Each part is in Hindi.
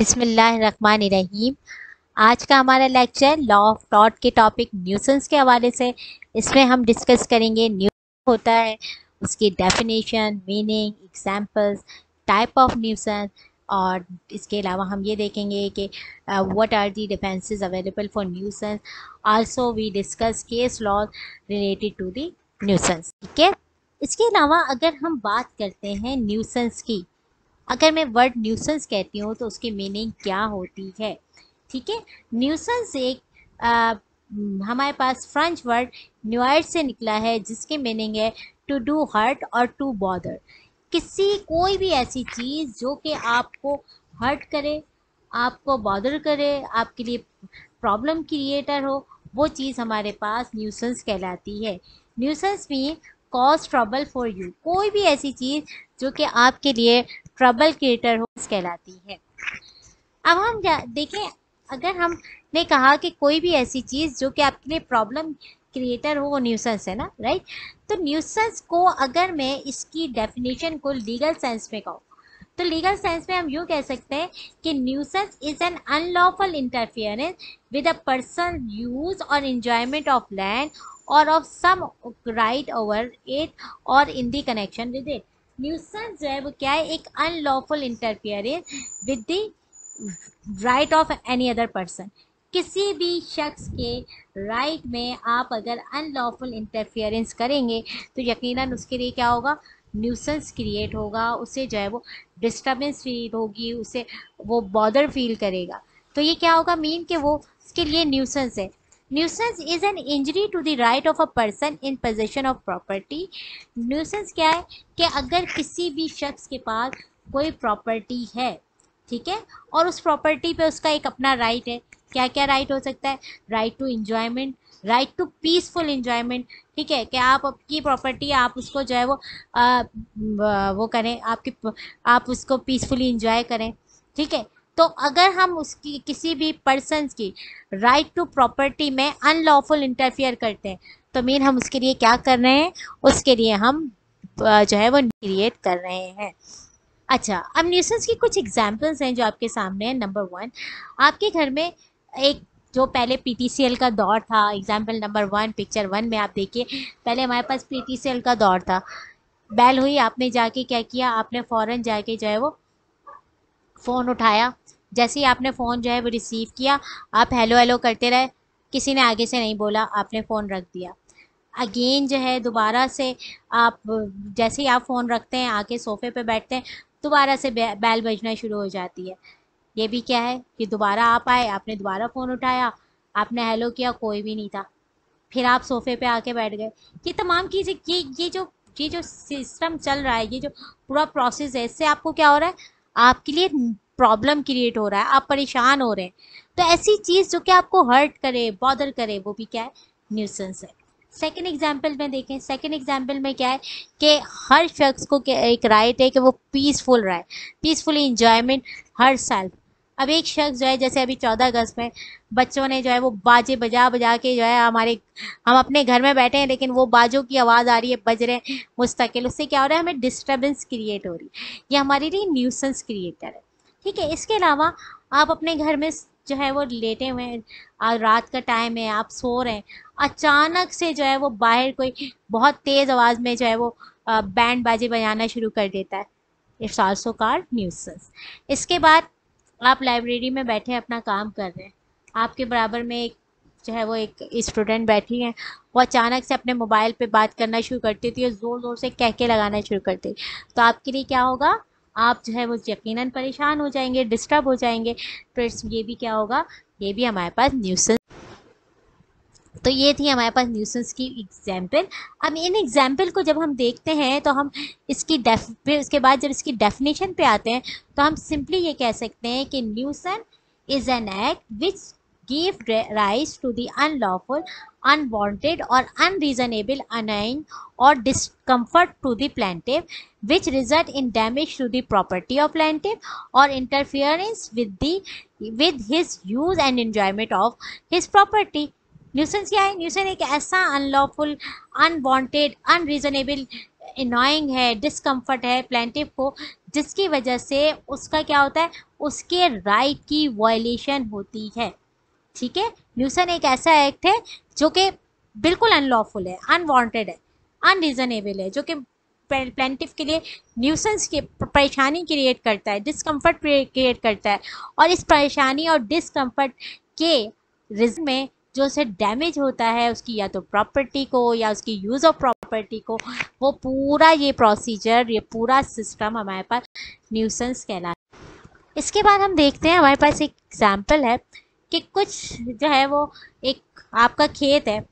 बिस्मिल्लाहिर्रहमानिर्रहीम। आज का हमारा लेक्चर लॉ ऑफ टॉट के टॉपिक न्यूसेंस के हवाले से। इसमें हम डिस्कस करेंगे न्यूसेंस होता है, उसकी definition, meaning, examples, type of nuisance, और इसके अलावा हम ये देखेंगे कि what are the defences available for nuisance. Also we discuss case law related to the nuisance. ठीक है, इसके अलावा अगर हम बात करते हैं न्यूसेंस की, अगर मैं वर्ड न्यूसेंस कहती हूँ तो उसकी मीनिंग क्या होती है। ठीक है, न्यूसेंस एक हमारे पास फ्रेंच वर्ड न्यूआइट से निकला है, जिसकी मीनिंग है टू डू हर्ट और टू बॉदर। कोई भी ऐसी चीज़ जो कि आपको हर्ट करे, आपको बॉदर करे, आपके लिए प्रॉब्लम क्रिएटर हो, वो चीज़ हमारे पास न्यूसेंस कहलाती है। Nuisance mean cause trouble for you. कोई भी ऐसी चीज़ जो कि आपके लिए ट्रबल क्रिएटर हो कहलाती है। अब हम देखें, अगर हमने कहा कि कोई भी ऐसी चीज़ जो कि आपके लिए प्रॉब्लम क्रिएटर हो, वो न्यूसेंस है ना, राइट। तो न्यूसेंस को अगर मैं इसकी डेफिनेशन को लीगल सेंस में कहूँ तो लीगल सेंस में हम यूँ कह सकते हैं कि nuisance is an unlawful interference with a person use और एंजॉयमेंट ऑफ लैंड और of some right over it और in the connection with it. Nuisance जो है वो क्या है, एक unlawful interference with the right of any other person. किसी भी शख्स के राइट में आप अगर अनलॉफुल इंटरफियरेंस करेंगे तो यकीनन उसके लिए क्या होगा, न्यूसेंस क्रिएट होगा, उसे जो है वो डिस्टर्बेंस फील होगी, उसे वो बॉदर फील करेगा। तो ये क्या होगा, मीन कि वो उसके लिए न्यूसेंस है। Nuisance is an injury to the right of a person in possession of property. Nuisance क्या है कि अगर किसी भी शख्स के पास कोई प्रॉपर्टी है, ठीक है, और उस प्रॉपर्टी पे उसका एक अपना राइट है। क्या क्या राइट हो सकता है, right to enjoyment, right to peaceful enjoyment. ठीक है, कि आप आपकी प्रॉपर्टी, आप उसको जो है वो करें, आप उसको पीसफुली इंजॉय करें। ठीक है, तो अगर हम उसकी किसी भी पर्सन की राइट टू प्रॉपर्टी में अनलॉफुल इंटरफियर करते हैं तो मीन हम उसके लिए क्या कर रहे हैं, उसके लिए हम जो है वो क्रिएट कर रहे हैं। अच्छा, अब न्यूसेंस की कुछ एग्जाम्पल्स हैं जो आपके सामने हैं। नंबर 1, आपके घर में एक जो पहले पीटीसीएल का दौर था, एग्जाम्पल नंबर 1 पिक्चर 1 में आप देखिए, पहले हमारे पास पीटीसीएल का दौर था। बैल हुई, आपने जाके क्या किया, आपने फ़ौरन जाके जो है वो फ़ोन उठाया। जैसे ही आपने फ़ोन जो है वो रिसीव किया, आप हेलो हेलो करते रहे, किसी ने आगे से नहीं बोला, आपने फ़ोन रख दिया। अगेन जो है दोबारा से आप, जैसे ही आप फ़ोन रखते हैं, आके सोफ़े पे बैठते हैं, दोबारा से बैल बजना शुरू हो जाती है। ये भी क्या है कि दोबारा आप आए, आपने दोबारा फ़ोन उठाया, आपने हेलो किया, कोई भी नहीं था, फिर आप सोफ़े पे आके बैठ गए। ये तमाम चीज़ें, ये जो सिस्टम चल रहा है, ये जो पूरा प्रोसेस है, इससे आपको क्या हो रहा है, आपके लिए प्रॉब्लम क्रिएट हो रहा है, आप परेशान हो रहे हैं। तो ऐसी चीज़ जो कि आपको हर्ट करे, बॉदर करे, वो भी क्या है, न्यूसेंस है। सेकेंड एग्जाम्पल में देखें, सेकेंड एग्जाम्पल में क्या है कि हर शख्स को एक राइट है कि वो पीसफुल रहे, पीसफुली इंजॉयमेंट हर साल। अब एक शख्स जो है, जैसे अभी 14 अगस्त में बच्चों ने जो है वो बाजे बजा बजा के जो है, हम अपने घर में बैठे हैं लेकिन वो बाजों की आवाज़ आ रही है, बज रहे हैं मुस्तकिल, उससे क्या हो रहा है, हमें डिस्टर्बेंस क्रिएट हो रही है, ये हमारे लिए न्यूसेंस क्रिएटर है। ठीक है, इसके अलावा आप अपने घर में जो है वो लेटे हुए हैं, आज रात का टाइम है, आप सो रहे हैं, अचानक से जो है वो बाहर कोई बहुत तेज़ आवाज़ में जो है वो बैंड बाजे बजाना शुरू कर देता है। It's also called nuisance. इसके बाद आप लाइब्रेरी में बैठे अपना काम कर रहे हैं, आपके बराबर में एक जो है वो एक स्टूडेंट बैठी हैं, वो अचानक से अपने मोबाइल पे बात करना शुरू करती थी और ज़ोर ज़ोर से कहके लगाना शुरू करती, तो आपके लिए क्या होगा, आप जो है वो यकीनन परेशान हो जाएंगे, डिस्टर्ब हो जाएंगे। तो ये भी क्या होगा, ये भी हमारे पास न्यूसेंस। तो ये थी हमारे पास न्यूसेंस की एग्जाम्पल। अब इन एग्जाम्पल को जब हम देखते हैं तो हम फिर उसके बाद जब इसकी डेफिनेशन पे आते हैं तो हम सिंपली ये कह सकते हैं कि nuisance is an act which give rise to the unlawful, unwanted or unreasonable annoying or discomfort to the plaintiff which result in damage to the property of plaintiff or interference with his use and enjoyment of his property। Nuisance क्या है, न्यूसेंस एक ऐसा अनलॉफुल, अनवांटेड, अनरीजनेबल इनॉइंग है, डिस्कम्फर्ट है प्लेंटिफ को, जिसकी वजह से उसका क्या होता है, उसके राइट की वायलेशन होती है। ठीक है, न्यूसन एक ऐसा एक्ट है जो कि बिल्कुल अनलॉफुल है, अनवांटेड है, अनरीजनेबल है, जो कि प्लेंटिफ के लिए न्यूसेंस की परेशानी क्रिएट करता है, डिस्कम्फर्ट क्रिएट करता है। और इस परेशानी और डिस्कम्फर्ट के रीजन में जो उसे डैमेज होता है, उसकी या तो प्रॉपर्टी को या उसकी यूज़ ऑफ प्रॉपर्टी को, वो पूरा ये प्रोसीजर, ये पूरा सिस्टम हमारे पास न्यूसेंस कहलाता है। इसके बाद हम देखते हैं, हमारे पास एक एग्जाम्पल है कि कुछ जो है वो एक आपका खेत है,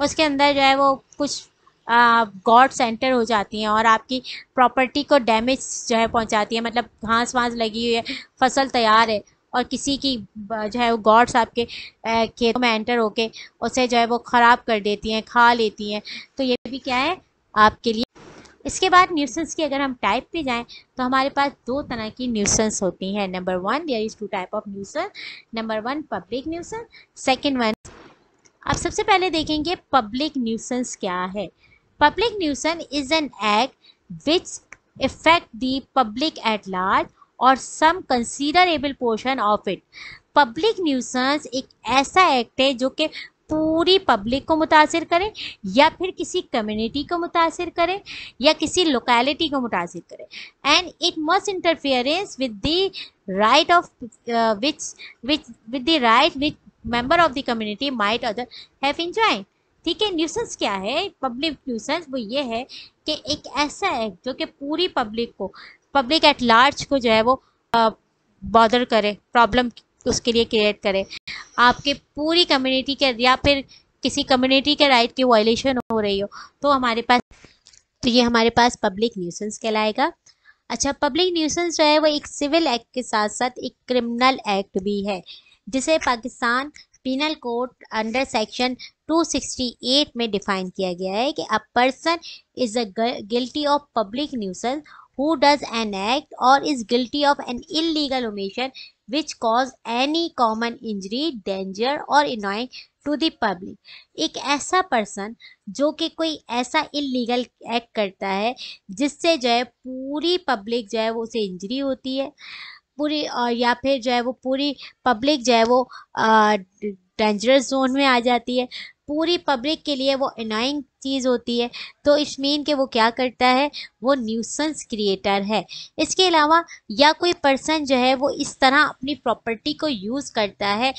उसके अंदर जो है वो कुछ गॉड सेंटर हो जाती हैं और आपकी प्रॉपर्टी को डैमेज जो है पहुंचाती है। मतलब घास वास लगी हुई है, फसल तैयार है, और किसी की जो है वो गॉड्स आपके खेतों में एंटर होके उसे जो है वो ख़राब कर देती हैं, खा लेती हैं। तो ये भी क्या है आपके लिए। इसके बाद न्यूसेंस की अगर हम टाइप पे जाएं तो हमारे पास दो तरह की न्यूसेंस होती हैं। Number one, there is two type of nuisance. Number one public nuisance, second one. अब सबसे पहले देखेंगे पब्लिक न्यूसेंस क्या है। Public nuisance is an act which affect the public at large or some considerable portion of it. Public nuisance एक ऐसा एक्ट है जो कि पूरी पब्लिक को मुतासिर करे, या फिर किसी कम्युनिटी को मुतासिर करे, या किसी लोकेलिटी को मुतासिर करे। And it must interference with the right of with the right which member of the community might other have enjoy. ठीक है, न्यूसेंस क्या है, पब्लिक न्यूसेंस वो ये है कि एक ऐसा एक्ट जो कि पूरी पब्लिक को, पब्लिक एट लार्ज को जो है वो बॉदर करे, प्रॉब्लम उसके लिए क्रिएट करे, आपके पूरी कम्युनिटी के या फिर किसी कम्युनिटी के राइट की वायलेशन हो रही हो, तो ये हमारे पास पब्लिक न्यूसेंस कहलाएगा। अच्छा, पब्लिक न्यूसेंस जो है वो एक सिविल एक्ट के साथ साथ एक क्रिमिनल एक्ट भी है, जिसे Pakistan penal code under section 268 में डिफाइन किया गया है कि a person is a guilty of public nuisance who does an act or is guilty of an illegal omission which cause any common injury, danger or annoying to the public। एक ऐसा पर्सन जो कि कोई ऐसा इलीगल एक्ट करता है जिससे जो है पूरी पब्लिक जो है वो उसे इंजरी होती है, पूरी, और या फिर जो है वो पूरी पब्लिक जो है वो डेंजरस जोन में आ जाती है, पूरी पब्लिक के लिए वो अनाइंग चीज़ होती है, तो इस मीन के वो क्या करता है, वो न्यूसेंस क्रिएटर है। इसके अलावा या कोई पर्सन जो है वो इस तरह अपनी प्रॉपर्टी को यूज़ करता है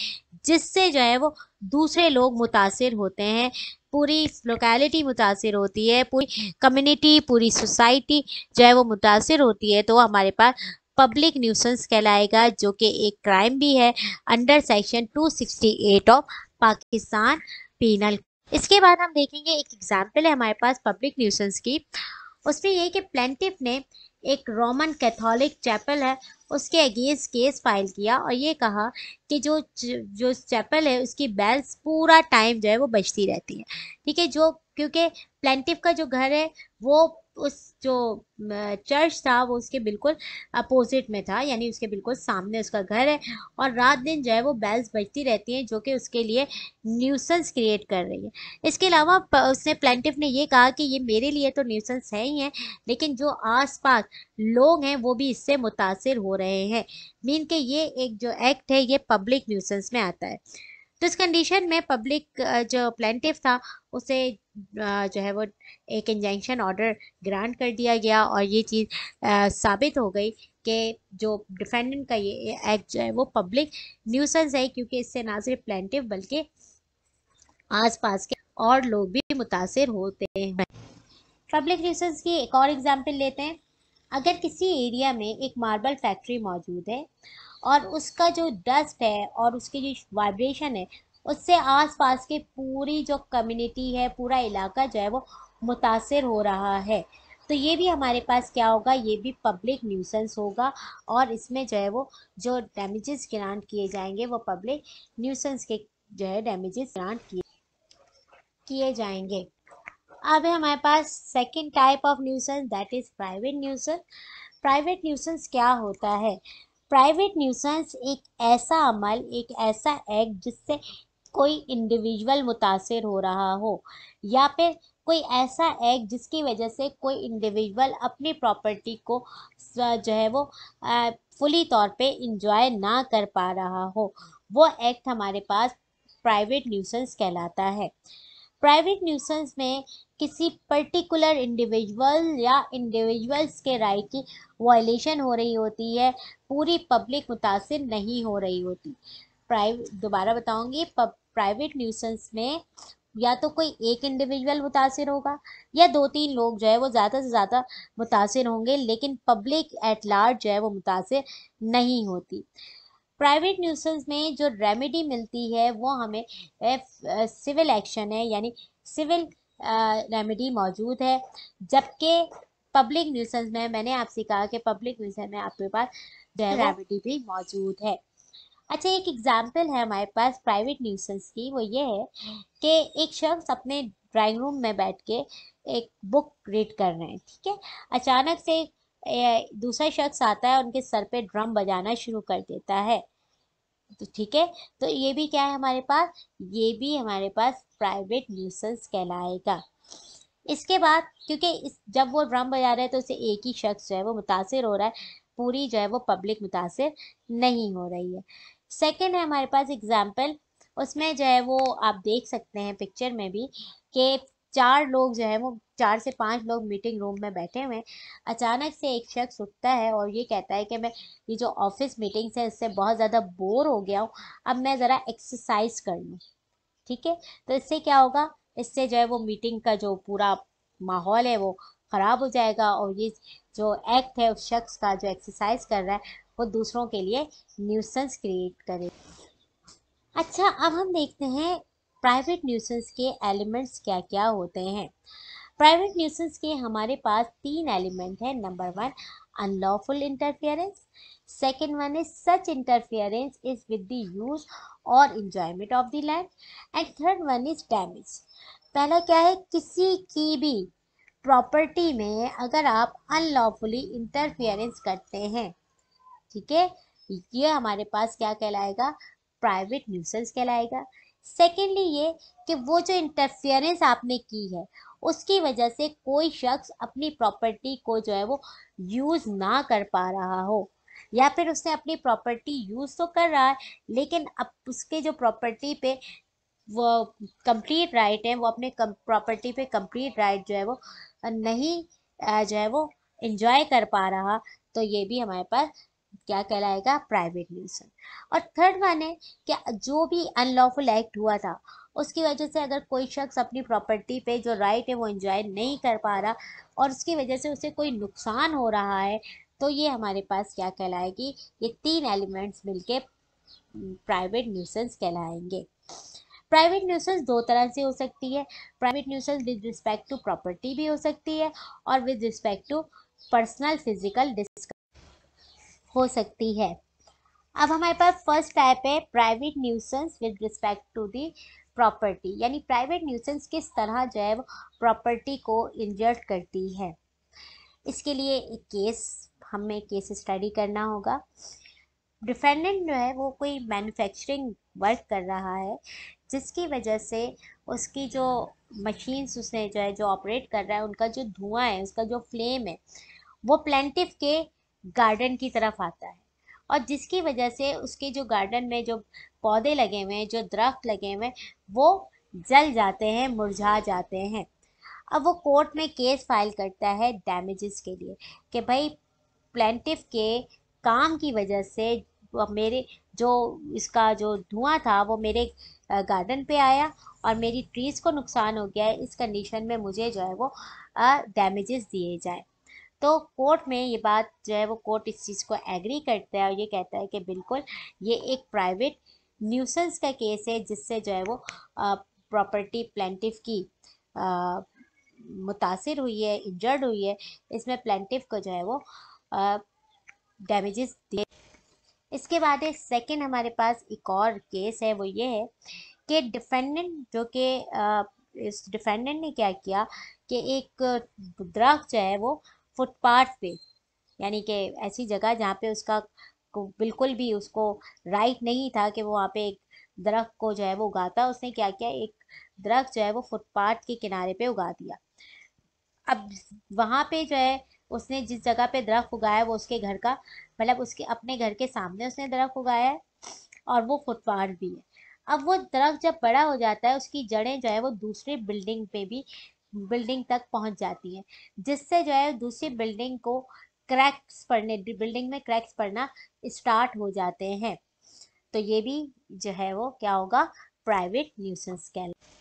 जिससे जो है वो दूसरे लोग मुतासिर होते हैं, पूरी लोकेलिटी मुतासिर होती है, पूरी कम्युनिटी, पूरी सोसाइटी जो है वो मुतासिर होती है, तो हमारे पास पब्लिक न्यूसेंस कहलाएगा, जो कि एक क्राइम भी है under section 268 of Pakistan penal. इसके बाद हम देखेंगे एक एग्जाम्पल है हमारे पास पब्लिक न्यूसेंस की। उसमें ये कि प्लेंटिफ ने एक रोमन कैथोलिक चैपल है उसके अगेंस्ट केस फाइल किया और ये कहा कि जो चैपल है उसकी बेल्स पूरा टाइम जो है वो बजती रहती है। ठीक है, जो क्योंकि प्लेंटिफ का जो घर है वो उस जो चर्च था वो उसके बिल्कुल अपोजिट में था, यानी उसके बिल्कुल सामने उसका घर है, और रात दिन जो है वो बेल्स बजती रहती हैं जो कि उसके लिए न्यूसेंस क्रिएट कर रही है। इसके अलावा उसने प्लेंटिफ ने ये कहा कि ये मेरे लिए तो न्यूसेंस है ही है, लेकिन जो आसपास लोग हैं वो भी इससे मुतासिर हो रहे हैं। मीन के ये एक जो एक्ट है ये पब्लिक न्यूसेंस में आता है। तो इस कंडीशन में पब्लिक जो प्लेंटिफ था उसे जो है वो एक इंजंक्शन ऑर्डर ग्रांट कर दिया गया, और ये चीज़ साबित हो गई कि जो डिफेंडेंट का ये एक्ट जो है वो पब्लिक न्यूसेंस है, क्योंकि इससे ना सिर्फ प्लेंटिफ बल्कि आसपास के और लोग भी मुतासिर होते हैं। पब्लिक न्यूसेंस की एक और एग्जांपल लेते हैं। अगर किसी एरिया में एक मार्बल फैक्ट्री मौजूद है और उसका जो डस्ट है और उसकी जो वाइब्रेशन है उससे आसपास की पूरी जो कम्युनिटी है, पूरा इलाका जो है वो मुतासिर हो रहा है, तो ये भी हमारे पास क्या होगा, ये भी पब्लिक न्यूसेंस होगा, और इसमें जो है वो जो डैमेजेस ग्रांट किए जाएंगे वो पब्लिक न्यूसेंस के जो है डैमेजेस ग्रांट किए जाएंगे। अब है हमारे पास second type of nuisance, that is private nuisance. Private nuisance क्या होता है? प्राइवेट न्यूसेंस एक ऐसा अमल, एक ऐसा एक्ट जिससे कोई इंडिविजुअल मुतासिर हो रहा हो, या फिर कोई ऐसा एक्ट जिसकी वजह से कोई इंडिविजुअल अपनी प्रॉपर्टी को जो है वो फुली तौर पे इंजॉय ना कर पा रहा हो, वो एक्ट हमारे पास प्राइवेट न्यूसेंस कहलाता है। प्राइवेट न्यूसेंस में किसी पर्टिकुलर इंडिविजुअल या इंडिविजुअल्स के राइट की वायलेशन हो रही होती है, पूरी पब्लिक मुतासिर नहीं हो रही होती। दोबारा बताऊंगी, प्राइवेट न्यूसेंस में या तो कोई एक इंडिविजुअल मुतासिर होगा या दो तीन लोग जो है वो ज़्यादा से ज़्यादा मुतासिर होंगे, लेकिन पब्लिक एट लार्ज जो है वो मुतासिर नहीं होती। प्राइवेट न्यूसेंस में जो रेमेडी मिलती है वो हमें सिविल एक्शन है, यानी सिविल रेमेडी मौजूद है। जबकि पब्लिक न्यूसेंस में मैंने आपसे कहा कि पब्लिक न्यूसेंस में आपके पास जो है वो रेमेडी भी मौजूद है। अच्छा, एक एग्जाम्पल है हमारे पास प्राइवेट न्यूसेंस की, वो ये है कि एक शख्स अपने ड्राइंग रूम में बैठ के एक बुक रीड कर रहे हैं, ठीक है। अचानक से दूसरा शख्स आता है, उनके सर पे ड्रम बजाना शुरू कर देता है। तो ठीक है, तो ये भी क्या है हमारे पास, ये भी हमारे पास प्राइवेट न्यूसेंस कहलाएगा। इसके बाद क्योंकि जब वो ड्रम बजा रहे हैं तो उसे एक ही शख्स जो है वो मुतासिर हो रहा है, पूरी जो है वो पब्लिक मुतासिर नहीं हो रही है। सेकंड है हमारे पास एग्जाम्पल, उसमें जो है वो आप देख सकते हैं पिक्चर में भी कि चार लोग जो है वो, 4 से 5 लोग मीटिंग रूम में बैठे हुए हैं। अचानक से एक शख्स उठता है और ये कहता है कि मैं ये जो ऑफिस मीटिंग्स है इससे बहुत ज़्यादा बोर हो गया हूँ, अब मैं ज़रा एक्सरसाइज कर लूँ। ठीक है, तो इससे क्या होगा, इससे जो है वो मीटिंग का जो पूरा माहौल है वो खराब हो जाएगा, और ये जो एक्ट है उस शख्स का जो एक्सरसाइज कर रहा है वो दूसरों के लिए न्यूसेंस क्रिएट करे। अच्छा, अब हम देखते हैं प्राइवेट न्यूसेंस के एलिमेंट्स क्या क्या होते हैं। प्राइवेट न्यूसेंस के हमारे पास 3 एलिमेंट है। Number 1, unlawful interference. Second one is such interference is with the use or enjoyment of the land. And third one is damage. पहला क्या है, किसी की भी प्रॉपर्टी में अगर आप अनलॉफुली इंटरफेरेंस करते हैं, ठीक है, ये हमारे पास क्या कहलाएगा, प्राइवेट न्यूसेंस कहलाएगा। सेकेंडली ये कि वो जो इंटरफेरेंस आपने की है उसकी वजह से कोई शख्स अपनी प्रॉपर्टी को जो है वो यूज ना कर पा रहा हो, या फिर उसने अपनी प्रॉपर्टी यूज तो कर रहा है लेकिन अब उसके जो प्रॉपर्टी पे वो कंप्लीट राइट है, वो अपने प्रॉपर्टी पे कंप्लीट राइट जो है वो नहीं जो है वो इंजॉय कर पा रहा, तो ये भी हमारे पास क्या कहलाएगा, प्राइवेट न्यूसेंस। और थर्ड वन है कि जो भी अनलॉफुल एक्ट हुआ था उसकी वजह से अगर कोई शख्स अपनी प्रॉपर्टी पे जो राइट है वो एंजॉय नहीं कर पा रहा और उसकी वजह से उसे कोई नुकसान हो रहा है, तो ये हमारे पास क्या कहलाएगी, ये 3 एलिमेंट्स मिलके प्राइवेट न्यूसेंस कहलाएंगे। प्राइवेट न्यूसेंस दो तरह से हो सकती है। Private nuisance with respect to property भी हो सकती है और with respect to personal physical हो सकती है। अब हमारे पास फर्स्ट टाइप है private nuisance with respect to the property, यानी प्राइवेट न्यूसेंस किस तरह जो है प्रॉपर्टी को इंजर्ड करती है। इसके लिए एक केस, हमें केस स्टडी करना होगा। डिफेंडेंट जो है वो कोई मैन्युफैक्चरिंग वर्क कर रहा है जिसकी वजह से उसकी जो मशीन्स उसने जो है जो ऑपरेट कर रहा है उनका जो धुआं है, उसका जो फ्लेम है वो प्लेंटिफ के गार्डन की तरफ आता है, और जिसकी वजह से उसके जो गार्डन में जो पौधे लगे हुए हैं, जो दरख्त लगे हुए हैं, वो जल जाते हैं, मुरझा जाते हैं। अब वो कोर्ट में केस फाइल करता है डैमेजेस के लिए कि भाई प्लेंटिफ के काम की वजह से मेरे जो इसका जो धुआं था वो मेरे गार्डन पे आया और मेरी ट्रीज को नुकसान हो गया है, इस कंडीशन में मुझे जो है वो डैमेजेस दिए जाए। तो कोर्ट में ये बात जो है वो कोर्ट इस चीज़ को एग्री करता है और ये कहता है कि बिल्कुल ये एक प्राइवेट न्यूसेंस का केस है जिससे जो है वो प्रॉपर्टी प्लेंटिफ की मुतासिर हुई है, इंजर्ड हुई है, इसमें प्लेंटिफ को जो है वो डैमेजेस दिए। इसके बाद एक सेकंड हमारे पास एक और केस है, वो ये है कि डिफेंडेंट जो कि इस डिफेंडेंट ने क्या किया कि एक दरख्त जो है वो फुटपाथ पे, यानी कि ऐसी जगह जहाँ पे उसका बिल्कुल भी उसको राइट नहीं था कि वो वहाँ पे एक दरख्त को जो है वो उगाता, उसने क्या किया, एक दरख्त जो है वो फुटपाथ के किनारे पे उगा दिया। अब वहां पे जो है उसने जिस जगह पे दरख्त उगाया वो उसके घर का, मतलब उसके अपने घर के सामने उसने दरख्त उगाया है, और वो फुटपाथ भी है। अब वो दरख्त जब बड़ा हो जाता है उसकी जड़ें जो है वो दूसरी बिल्डिंग पे भी, बिल्डिंग तक पहुंच जाती हैं, जिससे जो है दूसरी बिल्डिंग को क्रैक्स पड़ने, बिल्डिंग में क्रैक्स पड़ना स्टार्ट हो जाते हैं। तो ये भी जो है वो क्या होगा, प्राइवेट न्यूसेंस कहलाएगा।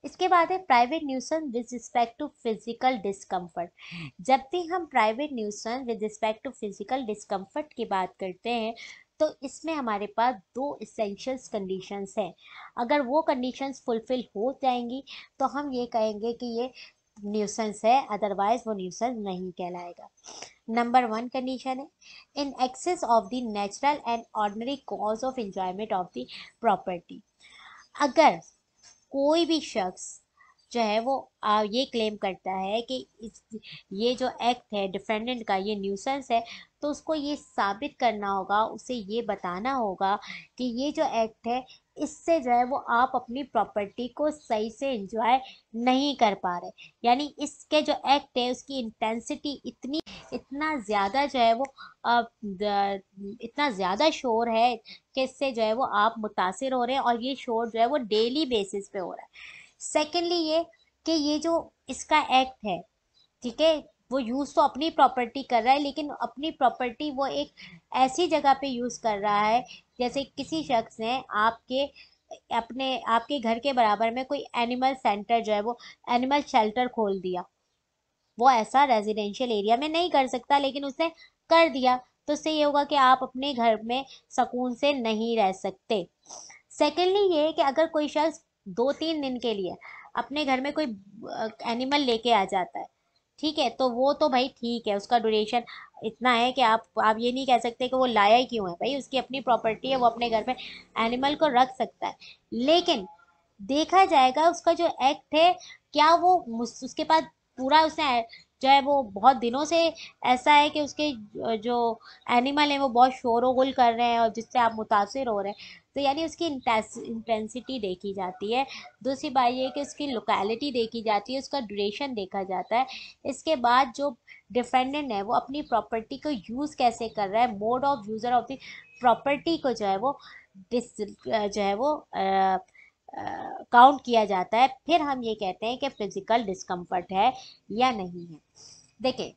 इसके बाद है private nuisance with respect to physical discomfort. जब भी हम private nuisance with respect to physical discomfort की बात करते हैं तो इसमें हमारे पास दो इसेंशियल्स कंडीशंस हैं। अगर वो कंडीशंस फुलफिल हो जाएंगी तो हम ये कहेंगे कि ये न्यूसेंस है, अदरवाइज वो न्यूसेंस नहीं कहलाएगा। नंबर वन कंडीशन है in excess of the natural and ordinary cause of enjoyment of the property. अगर कोई भी शख्स जो है वो ये क्लेम करता है कि ये जो एक्ट है डिफेंडेंट का ये न्यूसेंस है, तो उसको ये साबित करना होगा, उसे ये बताना होगा कि ये जो एक्ट है इससे जो है वो आप अपनी प्रॉपर्टी को सही से एंजॉय नहीं कर पा रहे। यानी इसके जो एक्ट है उसकी इंटेंसिटी इतनी, इतना ज़्यादा जो है वो इतना ज़्यादा शोर है कि इससे जो है वो आप मुतासिर हो रहे हैं, और ये शोर जो है वो डेली बेसिस पे हो रहा है। सेकेंडली ये कि ये जो इसका एक्ट है, ठीक है, वो यूज़ तो अपनी प्रॉपर्टी कर रहा है, लेकिन अपनी प्रॉपर्टी वो एक ऐसी जगह पे यूज़ कर रहा है, जैसे किसी शख्स ने आपके अपने आपके घर के बराबर में कोई एनिमल सेंटर जो है वो एनिमल शेल्टर खोल दिया। वो ऐसा रेजिडेंशियल एरिया में नहीं कर सकता, लेकिन उसने कर दिया, तो उससे ये होगा कि आप अपने घर में सुकून से नहीं रह सकते। सेकेंडली ये है कि अगर कोई शख्स 2-3 दिन के लिए अपने घर में कोई एनिमल लेके आ जाता है, ठीक है, तो वो तो भाई ठीक है, उसका ड्यूरेशन इतना है कि आप ये नहीं कह सकते कि वो लाया ही क्यों है, भाई उसकी अपनी प्रॉपर्टी है, वो अपने घर में एनिमल को रख सकता है। लेकिन देखा जाएगा उसका जो एक्ट है, क्या वो उसके पास पूरा उसने जो है वो बहुत दिनों से ऐसा है कि उसके जो एनिमल है वो बहुत शोरगुल कर रहे हैं और जिससे आप मुतासिर हो रहे हैं, तो यानी उसकी इंटेंसिटी देखी जाती है। दूसरी बात ये है कि उसकी लोकेलिटी देखी जाती है, उसका ड्यूरेशन देखा जाता है। इसके बाद जो डिफेंडेंट है वो अपनी प्रॉपर्टी को यूज़ कैसे कर रहा है, mode of user of the property को जो है वो जो है वो काउंट किया जाता है। फिर हम ये कहते हैं कि फिजिकल डिस्कम्फर्ट है या नहीं है। देखिए,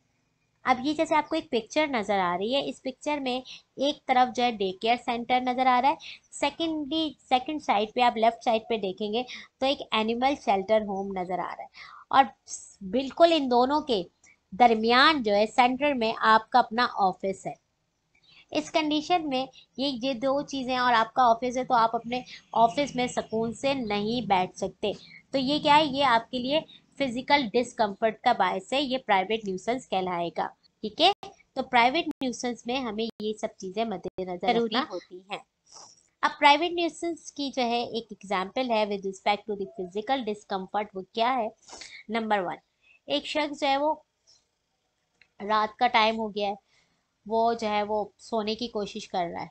अब ये जैसे आपको एक पिक्चर नज़र आ रही है, इस पिक्चर में एक तरफ जो है डे केयर सेंटर नज़र आ रहा है, सेकंड साइड पे आप लेफ्ट साइड पे देखेंगे तो एक एनिमल शेल्टर होम नज़र आ रहा है, और बिल्कुल इन दोनों के दरमियान जो है सेंटर में आपका अपना ऑफिस है। इस कंडीशन में ये दो चीज़ें और आपका ऑफिस है, तो आप अपने ऑफिस में सुकून से नहीं बैठ सकते। तो ये क्या है, ये आपके लिए फिजिकल डिस्कम्फर्ट का बायस है, ये प्राइवेट न्यूसेंस कहलाएगा। ठीक है, तो प्राइवेट न्यूसेंस में हमें ये सब चीज़ें मद्देनजर रखना होती हैं। अब प्राइवेट न्यूसेंस की जो है एक एग्जांपल है with respect to the physical discomfort, वो क्या है। नंबर वन, एक शख्स जो है वो रात का टाइम हो गया है, वो जो है वो सोने की कोशिश कर रहा है।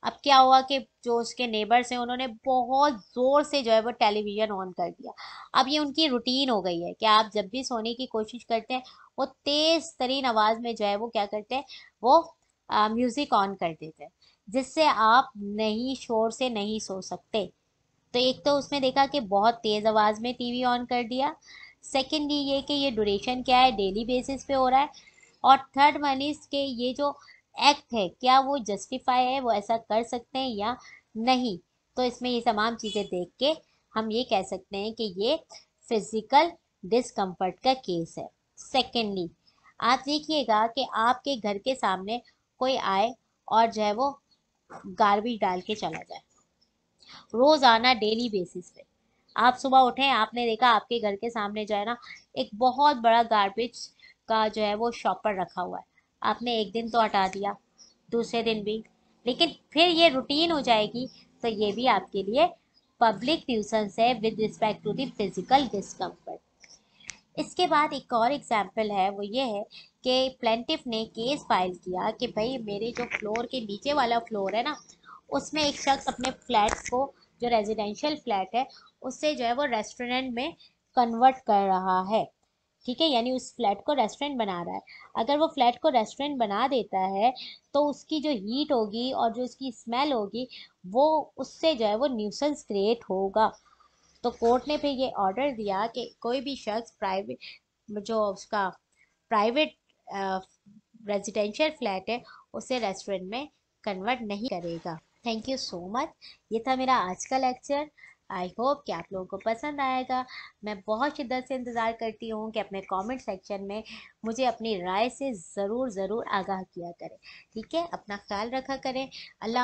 अब क्या हुआ कि जो उसके नेबर्स हैं उन्होंने बहुत ज़ोर से जो है वो टेलीविज़न ऑन कर दिया। अब ये उनकी रूटीन हो गई है कि आप जब भी सोने की कोशिश करते हैं वो तेज़ तरीन आवाज़ में जो है वो क्या करते हैं, वो म्यूज़िक ऑन कर देते हैं, जिससे आप नहीं, शोर से नहीं सो सकते। तो एक तो उसने देखा कि बहुत तेज़ आवाज़ में टीवी ऑन कर दिया। सेकेंडली ये कि ये ड्यूरेशन क्या है, डेली बेसिस पे हो रहा है। और थर्ड वन इज के ये जो एक्ट है क्या वो जस्टिफाई है, वो ऐसा कर सकते हैं या नहीं। तो इसमें ये तमाम चीज़ें देख के हम ये कह सकते हैं कि ये फिजिकल डिस्कम्फर्ट का केस है। सेकेंडली, आप देखिएगा कि आपके घर के सामने कोई आए और जो है वो गार्बेज डाल के चला जाए, रोज़ाना डेली बेसिस पे। आप सुबह उठें, आपने देखा आपके घर के सामने जो है ना एक बहुत बड़ा गार्बेज का जो है वो शॉपर रखा हुआ है, आपने एक दिन तो हटा दिया, दूसरे दिन भी, लेकिन फिर ये रूटीन हो जाएगी, तो ये भी आपके लिए पब्लिक न्यूसेंस है with respect to the physical discomfort. इसके बाद एक और एग्जाम्पल है, वो ये है कि प्लेंटिफ ने केस फाइल किया कि भाई मेरे जो फ्लोर के नीचे वाला फ्लोर है ना उसमें एक शख्स अपने फ्लैट को, जो रेजिडेंशियल फ्लैट है, उससे जो है वो रेस्टोरेंट में कन्वर्ट कर रहा है। ठीक है, यानी उस फ्लैट को रेस्टोरेंट बना रहा है। अगर वो फ्लैट को रेस्टोरेंट बना देता है तो उसकी जो हीट होगी और जो उसकी स्मेल होगी, वो उससे जो है वो न्यूसेंस क्रिएट होगा। तो कोर्ट ने फिर ये ऑर्डर दिया कि कोई भी शख्स प्राइवेट, जो उसका प्राइवेट रेजिडेंशियल फ्लैट है, उसे रेस्टोरेंट में कन्वर्ट नहीं करेगा। Thank you so much. ये था मेरा आज का लेक्चर। आई होप कि आप लोगों को पसंद आएगा। मैं बहुत शिद्दत से इंतज़ार करती हूँ कि अपने कमेंट सेक्शन में मुझे अपनी राय से ज़रूर ज़रूर आगाह किया करें। ठीक है, अपना ख्याल रखा करें। अल्लाह।